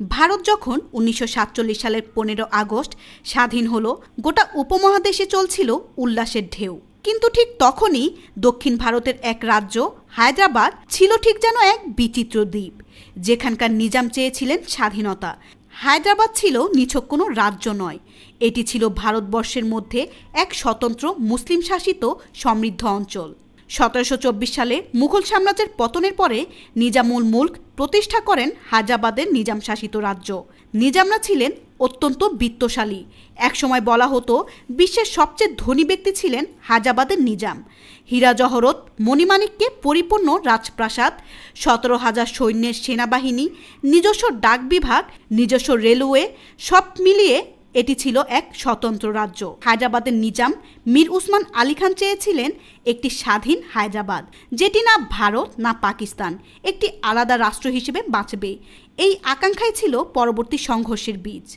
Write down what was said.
ভারত যখন ১৯৪৭ সালের ১৫ আগস্ট স্বাধীন হলো, গোটা উপমহাদেশে চলছিল উল্লাসের ঢেউ। কিন্তু ঠিক তখনই দক্ষিণ ভারতের এক রাজ্য হায়দ্রাবাদ ছিল ঠিক যেন এক বিচিত্র দ্বীপ, যেখানকার নিজাম চেয়েছিলেন স্বাধীনতা। হায়দ্রাবাদ ছিল নিছক কোনো রাজ্য নয়, এটি ছিল ভারতবর্ষের মধ্যে এক স্বতন্ত্র মুসলিম শাসিত সমৃদ্ধ অঞ্চল। ১৭২৪ সালে মুঘল সাম্রাজ্যের পতনের পরে নিজামুল মুল্ক প্রতিষ্ঠা করেন হায়দ্রাবাদের নিজাম শাসিত রাজ্য। নিজামরা ছিলেন অত্যন্ত বিত্তশালী। একসময় বলা হতো বিশ্বের সবচেয়ে ধনী ব্যক্তি ছিলেন হায়দ্রাবাদের নিজাম। হীরা জহরত মণিমাণিক্যে পরিপূর্ণ রাজপ্রাসাদ, ১৭,০০০ সৈন্যের সেনাবাহিনী, নিজস্ব ডাক বিভাগ, নিজস্ব রেলওয়ে, সব মিলিয়ে এটি ছিল এক স্বতন্ত্র রাজ্য। হায়দ্রাবাদের নিজাম মীর উসমান আলী খান চেয়েছিলেন একটি স্বাধীন হায়দ্রাবাদ, যেটি না ভারত না পাকিস্তান, একটি আলাদা রাষ্ট্র হিসেবে বাঁচবে। এই আকাঙ্ক্ষাই ছিল পরবর্তী সংঘর্ষের বীজ।